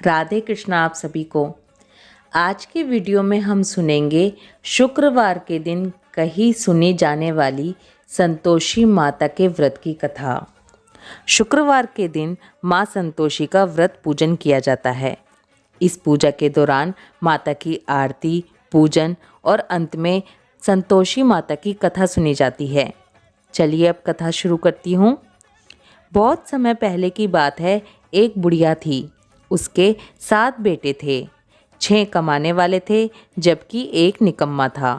राधे कृष्णा आप सभी को। आज की वीडियो में हम सुनेंगे शुक्रवार के दिन कहीं सुनी जाने वाली संतोषी माता के व्रत की कथा। शुक्रवार के दिन माँ संतोषी का व्रत पूजन किया जाता है। इस पूजा के दौरान माता की आरती, पूजन और अंत में संतोषी माता की कथा सुनी जाती है। चलिए अब कथा शुरू करती हूँ। बहुत समय पहले की बात है। एक बुढ़िया थी। उसके 7 बेटे थे। 6 कमाने वाले थे जबकि एक निकम्मा था।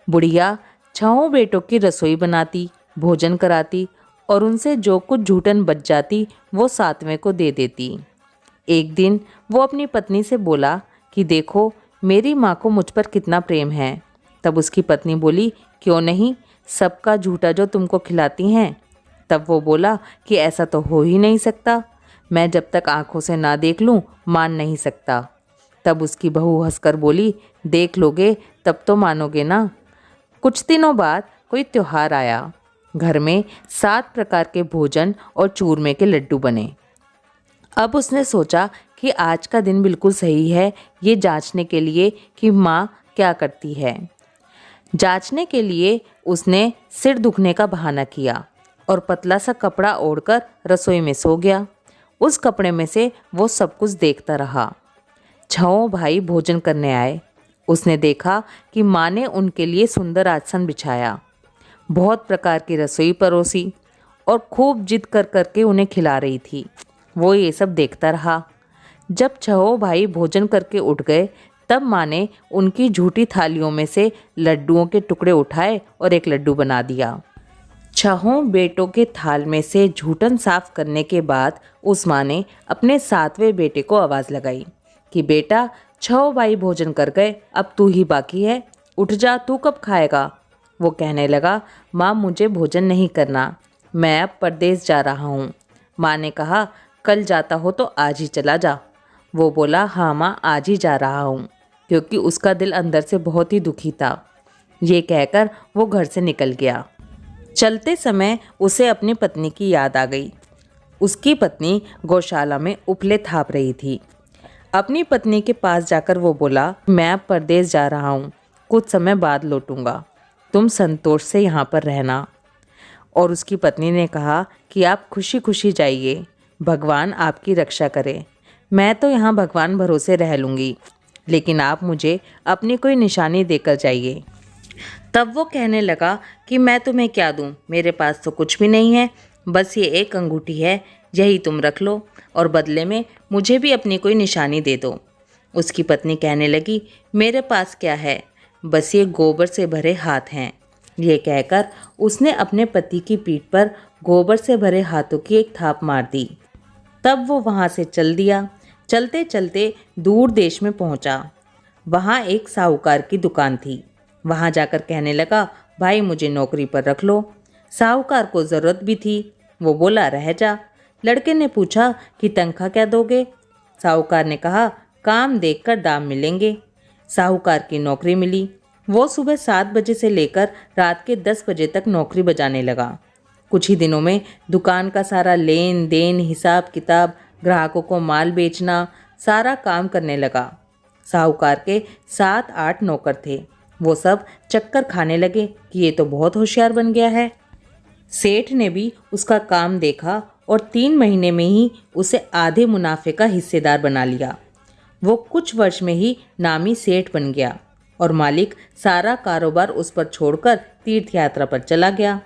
बुढ़िया 6 बेटों की रसोई बनाती, भोजन कराती और उनसे जो कुछ झूठन बच जाती वो 7वें को दे देती। एक दिन वो अपनी पत्नी से बोला कि देखो मेरी माँ को मुझ पर कितना प्रेम है। तब उसकी पत्नी बोली, क्यों नहीं, सबका झूठा जो तुमको खिलाती हैं। तब वो बोला कि ऐसा तो हो ही नहीं सकता, मैं जब तक आंखों से ना देख लूं मान नहीं सकता। तब उसकी बहू हंसकर बोली, देख लोगे तब तो मानोगे ना। कुछ दिनों बाद कोई त्योहार आया। घर में 7 प्रकार के भोजन और चूरमे के लड्डू बने। अब उसने सोचा कि आज का दिन बिल्कुल सही है ये जांचने के लिए कि माँ क्या करती है। जांचने के लिए उसने सिर दुखने का बहाना किया और पतला सा कपड़ा ओढ़कर रसोई में सो गया। उस कपड़े में से वो सब कुछ देखता रहा। 6 भाई भोजन करने आए। उसने देखा कि माँ ने उनके लिए सुंदर आसन बिछाया, बहुत प्रकार की रसोई परोसी और खूब जिद कर करके उन्हें खिला रही थी। वो ये सब देखता रहा। जब 6 भाई भोजन करके उठ गए तब माँ ने उनकी झूठी थालियों में से लड्डुओं के टुकड़े उठाए और एक लड्डू बना दिया। 6 बेटों के थाल में से झूठन साफ करने के बाद उस माँ ने अपने 7वें बेटे को आवाज़ लगाई कि बेटा 6 भाई भोजन कर गए, अब तू ही बाकी है, उठ जा, तू कब खाएगा। वो कहने लगा, माँ मुझे भोजन नहीं करना, मैं अब परदेश जा रहा हूँ। माँ ने कहा, कल जाता हो तो आज ही चला जा। वो बोला, हाँ माँ आज ही जा रहा हूँ, क्योंकि उसका दिल अंदर से बहुत ही दुखी था। ये कहकर वो घर से निकल गया। चलते समय उसे अपनी पत्नी की याद आ गई। उसकी पत्नी गौशाला में उपले थाप रही थी। अपनी पत्नी के पास जाकर वो बोला, मैं अब परदेश जा रहा हूँ, कुछ समय बाद लौटूंगा, तुम संतोष से यहाँ पर रहना। और उसकी पत्नी ने कहा कि आप खुशी खुशी जाइए, भगवान आपकी रक्षा करे, मैं तो यहाँ भगवान भरोसे रह लूँगी, लेकिन आप मुझे अपनी कोई निशानी देकर जाइए। तब वो कहने लगा कि मैं तुम्हें क्या दूं, मेरे पास तो कुछ भी नहीं है, बस ये एक अंगूठी है, यही तुम रख लो और बदले में मुझे भी अपनी कोई निशानी दे दो। उसकी पत्नी कहने लगी, मेरे पास क्या है, बस ये गोबर से भरे हाथ हैं। ये कहकर उसने अपने पति की पीठ पर गोबर से भरे हाथों की एक थाप मार दी। तब वो वहाँ से चल दिया। चलते चलते दूर देश में पहुँचा। वहाँ एक साहूकार की दुकान थी। वहाँ जाकर कहने लगा, भाई मुझे नौकरी पर रख लो। साहूकार को ज़रूरत भी थी। वो बोला, रह जा। लड़के ने पूछा कि तनख्वाह क्या दोगे। साहूकार ने कहा, काम देखकर दाम मिलेंगे। साहूकार की नौकरी मिली। वो सुबह 7 बजे से लेकर रात के 10 बजे तक नौकरी बजाने लगा। कुछ ही दिनों में दुकान का सारा लेन देन, हिसाब किताब, ग्राहकों को माल बेचना, सारा काम करने लगा। साहूकार के 7-8 नौकर थे। वो सब चक्कर खाने लगे कि ये तो बहुत होशियार बन गया है। सेठ ने भी उसका काम देखा और 3 महीने में ही उसे आधे मुनाफे का हिस्सेदार बना लिया। वो कुछ वर्ष में ही नामी सेठ बन गया और मालिक सारा कारोबार उस पर छोड़कर तीर्थ यात्रा पर चला गया।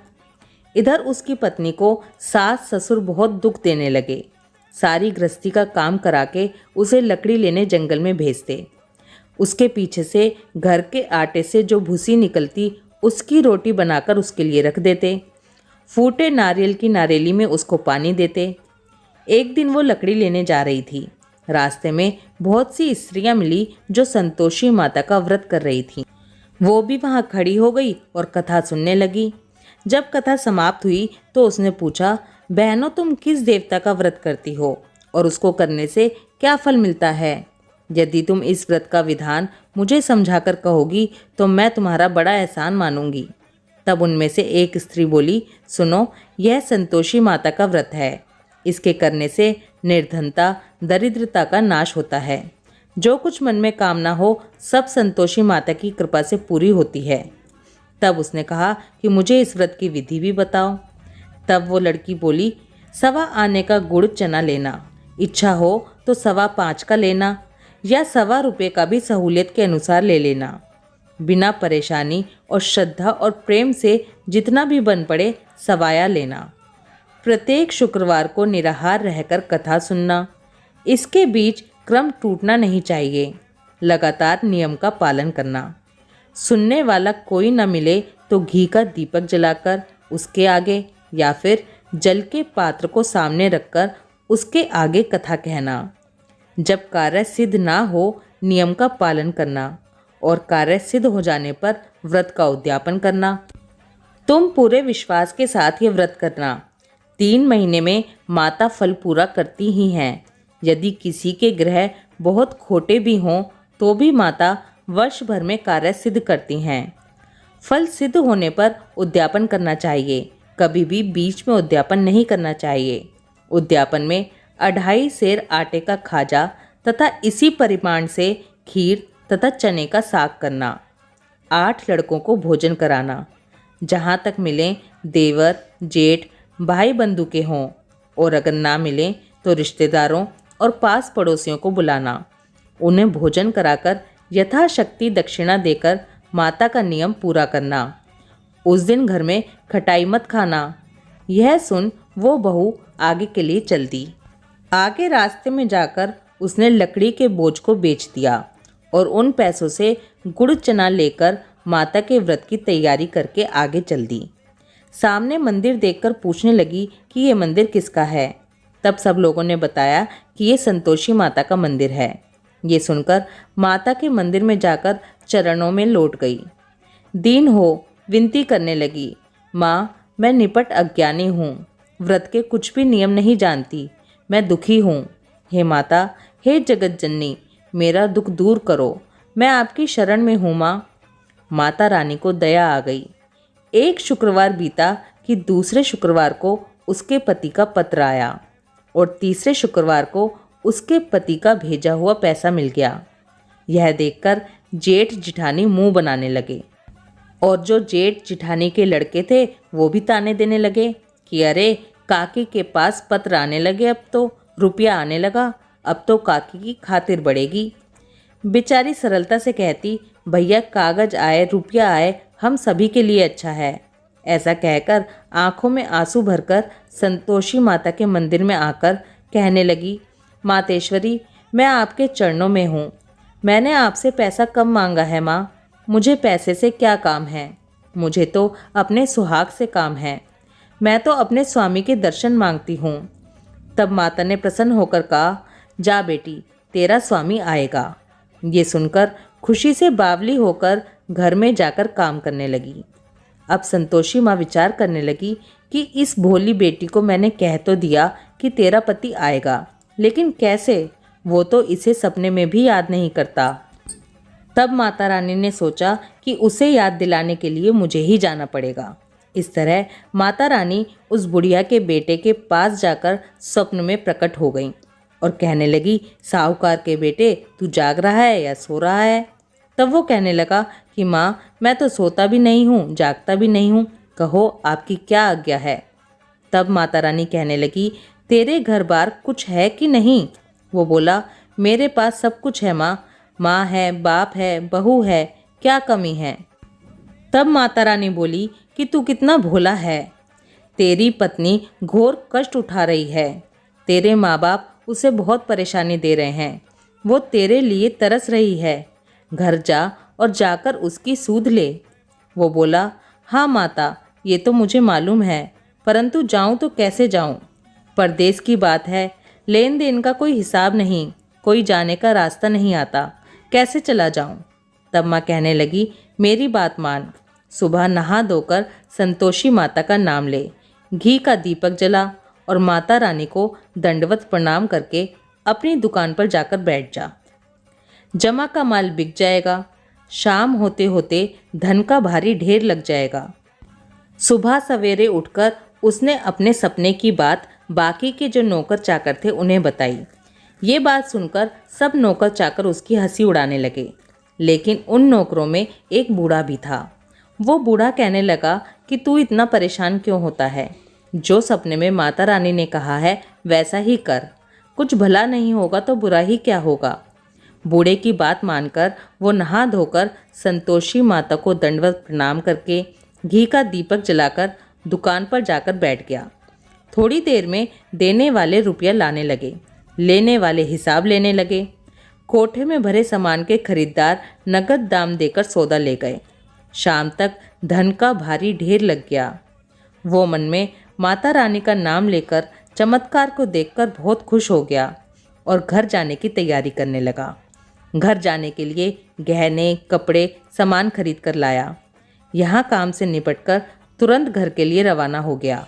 इधर उसकी पत्नी को सास ससुर बहुत दुख देने लगे। सारी गृहस्थी का काम करा के उसे लकड़ी लेने जंगल में भेजते। उसके पीछे से घर के आटे से जो भूसी निकलती उसकी रोटी बनाकर उसके लिए रख देते। फूटे नारियल की नारेली में उसको पानी देते। एक दिन वो लकड़ी लेने जा रही थी। रास्ते में बहुत सी स्त्रियां मिली जो संतोषी माता का व्रत कर रही थीं। वो भी वहाँ खड़ी हो गई और कथा सुनने लगी। जब कथा समाप्त हुई तो उसने पूछा, बहनों तुम किस देवता का व्रत करती हो और उसको करने से क्या फल मिलता है? यदि तुम इस व्रत का विधान मुझे समझाकर कहोगी तो मैं तुम्हारा बड़ा एहसान मानूंगी। तब उनमें से एक स्त्री बोली, सुनो, यह संतोषी माता का व्रत है। इसके करने से निर्धनता, दरिद्रता का नाश होता है। जो कुछ मन में कामना हो सब संतोषी माता की कृपा से पूरी होती है। तब उसने कहा कि मुझे इस व्रत की विधि भी बताओ। तब वो लड़की बोली, 1.25 आने का गुड़ चना लेना, इच्छा हो तो 5.25 का लेना या 1.25 रुपये का भी सहूलियत के अनुसार ले लेना। बिना परेशानी और श्रद्धा और प्रेम से जितना भी बन पड़े सवाया लेना। प्रत्येक शुक्रवार को निराहार रहकर कथा सुनना। इसके बीच क्रम टूटना नहीं चाहिए। लगातार नियम का पालन करना। सुनने वाला कोई न मिले तो घी का दीपक जलाकर उसके आगे या फिर जल के पात्र को सामने रखकर उसके आगे कथा कहना। जब कार्य सिद्ध ना हो नियम का पालन करना और कार्य सिद्ध हो जाने पर व्रत का उद्यापन करना। तुम पूरे विश्वास के साथ ये व्रत करना। 3 महीने में माता फल पूरा करती ही हैं। यदि किसी के ग्रह बहुत खोटे भी हों तो भी माता वर्ष भर में कार्य सिद्ध करती हैं। फल सिद्ध होने पर उद्यापन करना चाहिए। कभी भी बीच में उद्यापन नहीं करना चाहिए। उद्यापन में 2.5 सेर आटे का खाजा तथा इसी परिमाण से खीर तथा चने का साग करना। 8 लड़कों को भोजन कराना। जहाँ तक मिलें देवर जेठ भाई बंधु के हों और अगर ना मिलें तो रिश्तेदारों और पास पड़ोसियों को बुलाना। उन्हें भोजन कराकर यथाशक्ति दक्षिणा देकर माता का नियम पूरा करना। उस दिन घर में खटाई मत खाना। यह सुन वो बहू आगे के लिए चल दी। आगे रास्ते में जाकर उसने लकड़ी के बोझ को बेच दिया और उन पैसों से गुड़ चना लेकर माता के व्रत की तैयारी करके आगे चल दी। सामने मंदिर देखकर पूछने लगी कि ये मंदिर किसका है। तब सब लोगों ने बताया कि ये संतोषी माता का मंदिर है। ये सुनकर माता के मंदिर में जाकर चरणों में लौट गई। दीन हो विनती करने लगी, माँ मैं निपट अज्ञानी हूँ, व्रत के कुछ भी नियम नहीं जानती, मैं दुखी हूँ। हे माता, हे जगत जननी, मेरा दुख दूर करो, मैं आपकी शरण में हूँ माँ। माता रानी को दया आ गई। एक शुक्रवार बीता कि दूसरे शुक्रवार को उसके पति का पत्र आया और तीसरे शुक्रवार को उसके पति का भेजा हुआ पैसा मिल गया। यह देखकर जेठ जिठानी मुंह बनाने लगे और जो जेठ जिठानी के लड़के थे वो भी ताने देने लगे कि अरे काकी के पास पत्र आने लगे, अब तो रुपया आने लगा, अब तो काकी की खातिर बढ़ेगी। बेचारी सरलता से कहती, भैया कागज आए रुपया आए हम सभी के लिए अच्छा है। ऐसा कहकर आंखों में आंसू भरकर संतोषी माता के मंदिर में आकर कहने लगी, मातेश्वरी मैं आपके चरणों में हूँ। मैंने आपसे पैसा कम मांगा है माँ, मुझे पैसे से क्या काम है, मुझे तो अपने सुहाग से काम है, मैं तो अपने स्वामी के दर्शन मांगती हूँ। तब माता ने प्रसन्न होकर कहा, जा बेटी तेरा स्वामी आएगा। ये सुनकर खुशी से बावली होकर घर में जाकर काम करने लगी। अब संतोषी माँ विचार करने लगी कि इस भोली बेटी को मैंने कह तो दिया कि तेरा पति आएगा, लेकिन कैसे, वो तो इसे सपने में भी याद नहीं करता। तब माता रानी ने सोचा कि उसे याद दिलाने के लिए मुझे ही जाना पड़ेगा। इस तरह माता रानी उस बुढ़िया के बेटे के पास जाकर स्वप्न में प्रकट हो गई और कहने लगी, साहूकार के बेटे तू जाग रहा है या सो रहा है। तब वो कहने लगा कि माँ मैं तो सोता भी नहीं हूँ जागता भी नहीं हूँ, कहो आपकी क्या आज्ञा है। तब माता रानी कहने लगी, तेरे घर बार कुछ है कि नहीं। वो बोला, मेरे पास सब कुछ है माँ, माँ है, बाप है, बहू है, क्या कमी है। तब माता रानी बोली कि तू कितना भोला है। तेरी पत्नी घोर कष्ट उठा रही है, तेरे माँ बाप उसे बहुत परेशानी दे रहे हैं, वो तेरे लिए तरस रही है, घर जा और जाकर उसकी सूध ले। वो बोला, हाँ माता ये तो मुझे मालूम है, परंतु जाऊं तो कैसे जाऊं, परदेश की बात है, लेन देन का कोई हिसाब नहीं, कोई जाने का रास्ता नहीं आता, कैसे चला जाऊं। तब माँ कहने लगी, मेरी बात मान, सुबह नहा धोकर संतोषी माता का नाम ले, घी का दीपक जला और माता रानी को दंडवत प्रणाम करके अपनी दुकान पर जाकर बैठ जा। जमा का माल बिक जाएगा, शाम होते होते धन का भारी ढेर लग जाएगा। सुबह सवेरे उठकर उसने अपने सपने की बात बाकी के जो नौकर चाकर थे उन्हें बताई। ये बात सुनकर सब नौकर चाकर उसकी हंसी उड़ाने लगे, लेकिन उन नौकरों में एक बूढ़ा भी था। वो बूढ़ा कहने लगा कि तू इतना परेशान क्यों होता है? जो सपने में माता रानी ने कहा है वैसा ही कर, कुछ भला नहीं होगा तो बुरा ही क्या होगा। बूढ़े की बात मानकर वो नहा धोकर संतोषी माता को दंडवत प्रणाम करके घी का दीपक जलाकर दुकान पर जाकर बैठ गया। थोड़ी देर में देने वाले रुपया लाने लगे, लेने वाले हिसाब लेने लगे। कोठे में भरे सामान के खरीदार नगद दाम देकर सौदा ले गए। शाम तक धन का भारी ढेर लग गया। वो मन में माता रानी का नाम लेकर चमत्कार को देखकर बहुत खुश हो गया और घर जाने की तैयारी करने लगा। घर जाने के लिए गहने, कपड़े, सामान खरीद कर लाया। यहाँ काम से निपटकर तुरंत घर के लिए रवाना हो गया।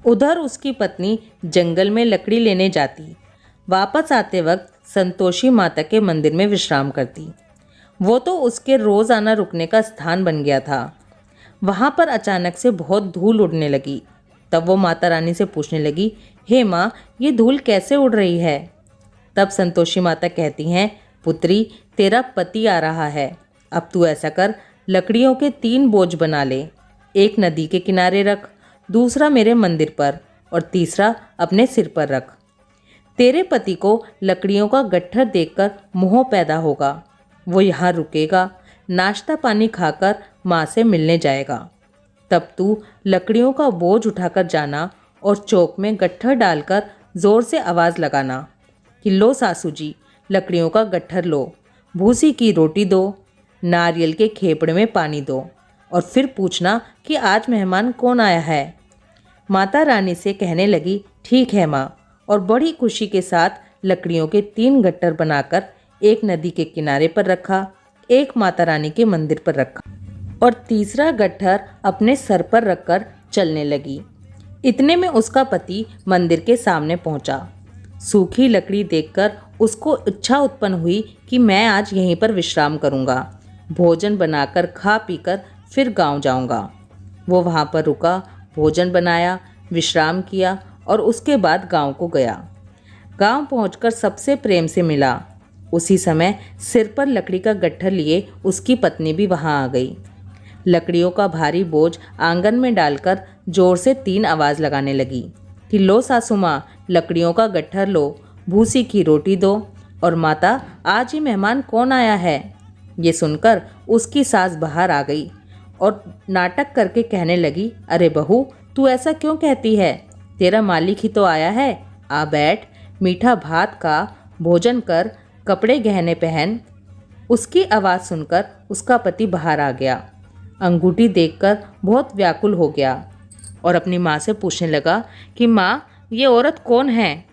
उधर उसकी पत्नी जंगल में लकड़ी लेने जाती, वापस आते वक्त संतोषी माता के मंदिर में विश्राम करती। वो तो उसके रोज आना रुकने का स्थान बन गया था। वहाँ पर अचानक से बहुत धूल उड़ने लगी। तब वो माता रानी से पूछने लगी, हे माँ, ये धूल कैसे उड़ रही है? तब संतोषी माता कहती हैं, पुत्री, तेरा पति आ रहा है। अब तू ऐसा कर, लकड़ियों के 3 बोझ बना ले। एक नदी के किनारे रख, दूसरा मेरे मंदिर पर और तीसरा अपने सिर पर रख। तेरे पति को लकड़ियों का गट्ठर देखकर मोह पैदा होगा। वो यहाँ रुकेगा, नाश्ता पानी खाकर माँ से मिलने जाएगा। तब तू लकड़ियों का बोझ उठाकर जाना और चौक में गट्ठर डालकर ज़ोर से आवाज़ लगाना कि लो सासू जी, लकड़ियों का गट्ठर लो, भूसी की रोटी दो, नारियल के खेपड़े में पानी दो और फिर पूछना कि आज मेहमान कौन आया है। माता रानी से कहने लगी, ठीक है माँ, और बड़ी खुशी के साथ लकड़ियों के 3 गट्ठर बनाकर एक नदी के किनारे पर रखा, एक माता रानी के मंदिर पर रखा और तीसरा गट्ठर अपने सर पर रखकर चलने लगी। इतने में उसका पति मंदिर के सामने पहुंचा। सूखी लकड़ी देखकर उसको इच्छा उत्पन्न हुई कि मैं आज यहीं पर विश्राम करूंगा, भोजन बनाकर खा पीकर फिर गांव जाऊंगा। वो वहां पर रुका, भोजन बनाया, विश्राम किया और उसके बाद गांव को गया। गांव पहुंचकर सबसे प्रेम से मिला। उसी समय सिर पर लकड़ी का गट्ठर लिए उसकी पत्नी भी वहां आ गई। लकड़ियों का भारी बोझ आंगन में डालकर जोर से 3 आवाज़ लगाने लगी कि लो सासू माँ, लकड़ियों का गट्ठर लो, भूसी की रोटी दो और माता, आज ही मेहमान कौन आया है? ये सुनकर उसकी सास बाहर आ गई और नाटक करके कहने लगी, अरे बहू, तू ऐसा क्यों कहती है? तेरा मालिक ही तो आया है। आ बैठ, मीठा भात का भोजन कर, कपड़े गहने पहन। उसकी आवाज़ सुनकर उसका पति बाहर आ गया। अंगूठी देखकर बहुत व्याकुल हो गया और अपनी माँ से पूछने लगा कि माँ, ये औरत कौन है?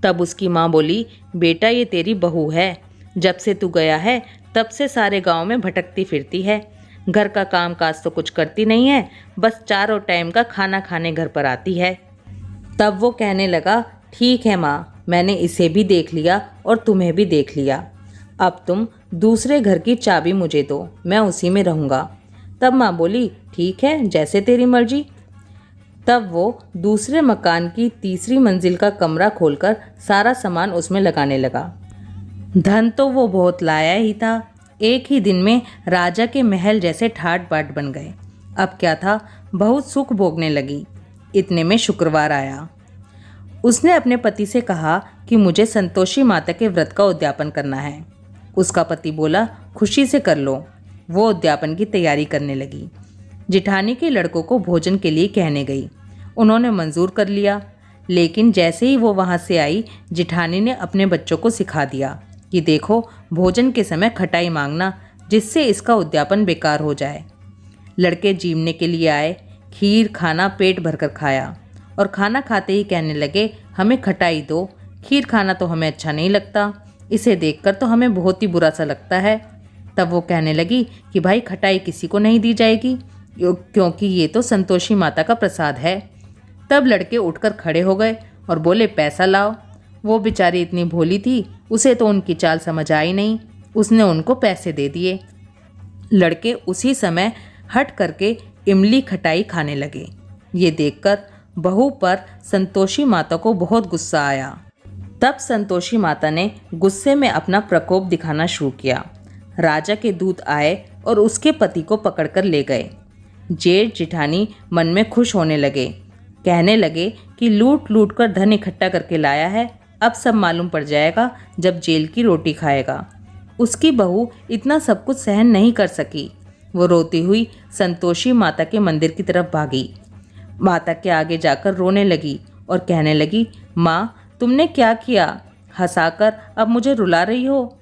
तब उसकी माँ बोली, बेटा, ये तेरी बहू है। जब से तू गया है तब से सारे गांव में भटकती फिरती है। घर का काम काज तो कुछ करती नहीं है, बस चारों टाइम का खाना खाने घर पर आती है। तब वो कहने लगा, ठीक है माँ, मैंने इसे भी देख लिया और तुम्हें भी देख लिया। अब तुम दूसरे घर की चाबी मुझे दो, मैं उसी में रहूँगा। तब माँ बोली, ठीक है, जैसे तेरी मर्जी। तब वो दूसरे मकान की तीसरी मंजिल का कमरा खोलकर सारा सामान उसमें लगाने लगा। धन तो वो बहुत लाया ही था। एक ही दिन में राजा के महल जैसे ठाट बाट बन गए। अब क्या था, बहुत सुख भोगने लगी। इतने में शुक्रवार आया। उसने अपने पति से कहा कि मुझे संतोषी माता के व्रत का उद्यापन करना है। उसका पति बोला, खुशी से कर लो। वो उद्यापन की तैयारी करने लगी। जिठानी के लड़कों को भोजन के लिए कहने गई। उन्होंने मंजूर कर लिया, लेकिन जैसे ही वो वहाँ से आई, जिठानी ने अपने बच्चों को सिखा दिया कि देखो, भोजन के समय खटाई मांगना, जिससे इसका उद्यापन बेकार हो जाए। लड़के जीमने के लिए आए। खीर खाना पेट भरकर खाया और खाना खाते ही कहने लगे, हमें खटाई दो, खीर खाना तो हमें अच्छा नहीं लगता, इसे देखकर तो हमें बहुत ही बुरा सा लगता है। तब वो कहने लगी कि भाई, खटाई किसी को नहीं दी जाएगी, क्योंकि ये तो संतोषी माता का प्रसाद है। तब लड़के उठकर खड़े हो गए और बोले, पैसा लाओ। वो बेचारी इतनी भोली थी, उसे तो उनकी चाल समझ आई नहीं। उसने उनको पैसे दे दिए। लड़के उसी समय हट करके इमली खटाई खाने लगे। ये देखकर बहू पर संतोषी माता को बहुत गुस्सा आया। तब संतोषी माता ने गुस्से में अपना प्रकोप दिखाना शुरू किया। राजा के दूत आए और उसके पति को पकड़कर ले गए। जेठ जिठानी मन में खुश होने लगे, कहने लगे कि लूट लूट कर धन इकट्ठा करके लाया है, अब सब मालूम पड़ जाएगा जब जेल की रोटी खाएगा। उसकी बहू इतना सब कुछ सहन नहीं कर सकी। वो रोती हुई संतोषी माता के मंदिर की तरफ भागी। माता के आगे जाकर रोने लगी और कहने लगी, माँ तुमने क्या किया? हंसाकर अब मुझे रुला रही हो।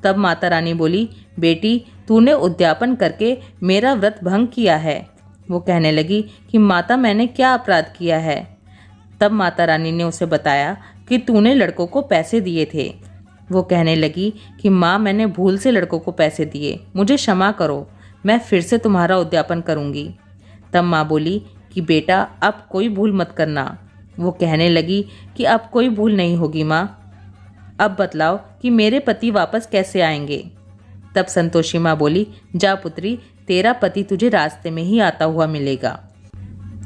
तब माता रानी बोली, बेटी तूने उद्यापन करके मेरा व्रत भंग किया है। वो कहने लगी कि माता मैंने क्या अपराध किया है? तब माता रानी ने उसे बताया कि तूने लड़कों को पैसे दिए थे। वो कहने लगी कि माँ मैंने भूल से लड़कों को पैसे दिए, मुझे क्षमा करो, मैं फिर से तुम्हारा उद्यापन करूँगी। तब माँ बोली कि बेटा अब कोई भूल मत करना। वो कहने लगी कि अब कोई भूल नहीं होगी माँ, अब बतलाओ कि मेरे पति वापस कैसे आएंगे। तब संतोषी माँ बोली, जा पुत्री, तेरा पति तुझे रास्ते में ही आता हुआ मिलेगा।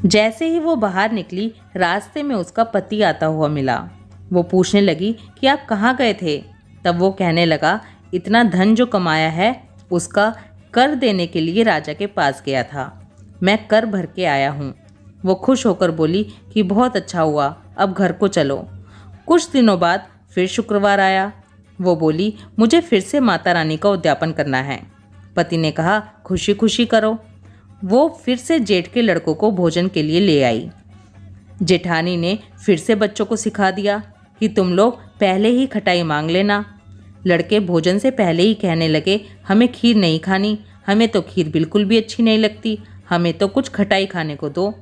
जैसे ही वो बाहर निकली, रास्ते में उसका पति आता हुआ मिला। वो पूछने लगी कि आप कहाँ गए थे? तब वो कहने लगा, इतना धन जो कमाया है उसका कर देने के लिए राजा के पास गया था, मैं कर भर के आया हूँ। वो खुश होकर बोली कि बहुत अच्छा हुआ, अब घर को चलो। कुछ दिनों बाद फिर शुक्रवार आया। वो बोली, मुझे फिर से माता रानी का उद्यापन करना है। पति ने कहा, खुशी खुशी करो। वो फिर से जेठ के लड़कों को भोजन के लिए ले आई। जेठानी ने फिर से बच्चों को सिखा दिया कि तुम लोग पहले ही खटाई मांग लेना। लड़के भोजन से पहले ही कहने लगे, हमें खीर नहीं खानी, हमें तो खीर बिल्कुल भी अच्छी नहीं लगती, हमें तो कुछ खटाई खाने को दो।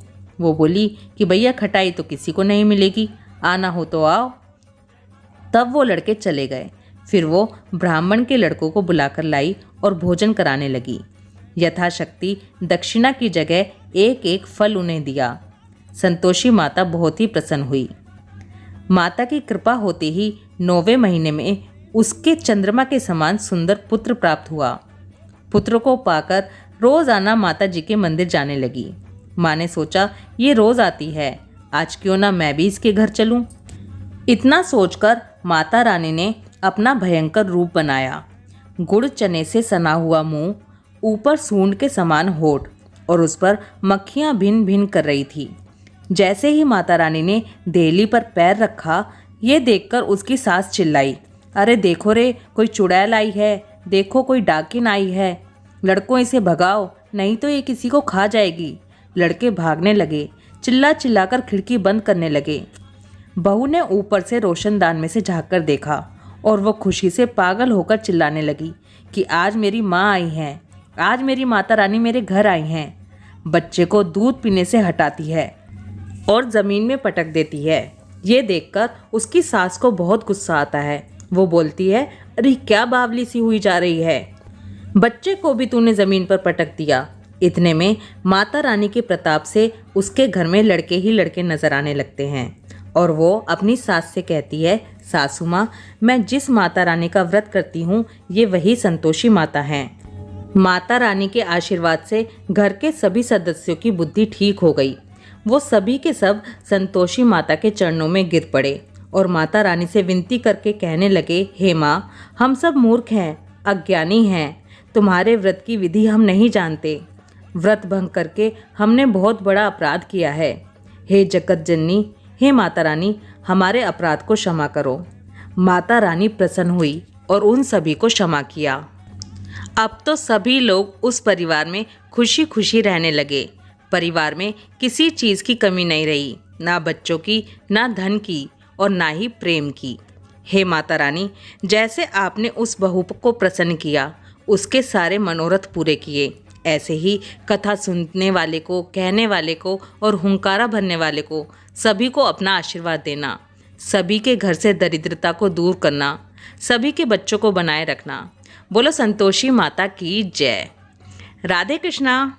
वो बोली कि भैया खटाई तो किसी को नहीं मिलेगी, आना हो तो आओ। तब वो लड़के चले गए। फिर वो ब्राह्मण के लड़कों को बुलाकर लाई और भोजन कराने लगी। यथाशक्ति दक्षिणा की जगह एक एक फल उन्हें दिया। संतोषी माता बहुत ही प्रसन्न हुई। माता की कृपा होते ही 9वें महीने में उसके चंद्रमा के समान सुंदर पुत्र प्राप्त हुआ। पुत्र को पाकर रोजाना माता जी के मंदिर जाने लगी। माँ ने सोचा, ये रोज आती है, आज क्यों ना मैं भी इसके घर चलूं। इतना सोचकर माता रानी ने अपना भयंकर रूप बनाया। गुड़ चने से सना हुआ मुंह, ऊपर सूंड के समान होठ और उस पर मक्खियां भिन भिन कर रही थी। जैसे ही माता रानी ने देहली पर पैर रखा, ये देखकर उसकी सास चिल्लाई, अरे देखो रे, कोई चुड़ैल आई है, देखो कोई डाकिन आई है, लड़कों इसे भगाओ, नहीं तो ये किसी को खा जाएगी। लड़के भागने लगे, चिल्ला चिल्लाकर खिड़की बंद करने लगे। बहू ने ऊपर से रोशनदान में से झांक कर देखा और वो खुशी से पागल होकर चिल्लाने लगी कि आज मेरी माँ आई हैं, आज मेरी माता रानी मेरे घर आई हैं। बच्चे को दूध पीने से हटाती है और ज़मीन में पटक देती है। ये देखकर उसकी सास को बहुत गुस्सा आता है। वो बोलती है, अरे क्या बावली सी हुई जा रही है, बच्चे को भी तूने ज़मीन पर पटक दिया। इतने में माता रानी के प्रताप से उसके घर में लड़के ही लड़के नजर आने लगते हैं और वो अपनी सास से कहती है, सासू माँ, मैं जिस माता रानी का व्रत करती हूँ ये वही संतोषी माता हैं। माता रानी के आशीर्वाद से घर के सभी सदस्यों की बुद्धि ठीक हो गई। वो सभी के सब संतोषी माता के चरणों में गिर पड़े और माता रानी से विनती करके कहने लगे, हे माँ, हम सब मूर्ख हैं, अज्ञानी हैं, तुम्हारे व्रत की विधि हम नहीं जानते। व्रत भंग करके हमने बहुत बड़ा अपराध किया है। हे जगत जननी, हे माता रानी, हमारे अपराध को क्षमा करो। माता रानी प्रसन्न हुई और उन सभी को क्षमा किया। अब तो सभी लोग उस परिवार में खुशी खुशी रहने लगे। परिवार में किसी चीज़ की कमी नहीं रही, ना बच्चों की, ना धन की और ना ही प्रेम की। हे माता रानी, जैसे आपने उस बहू को प्रसन्न किया, उसके सारे मनोरथ पूरे किए, ऐसे ही कथा सुनने वाले को, कहने वाले को और हुंकारा भरने वाले को सभी को अपना आशीर्वाद देना। सभी के घर से दरिद्रता को दूर करना, सभी के बच्चों को बनाए रखना। बोलो संतोषी माता की जय। राधे कृष्णा।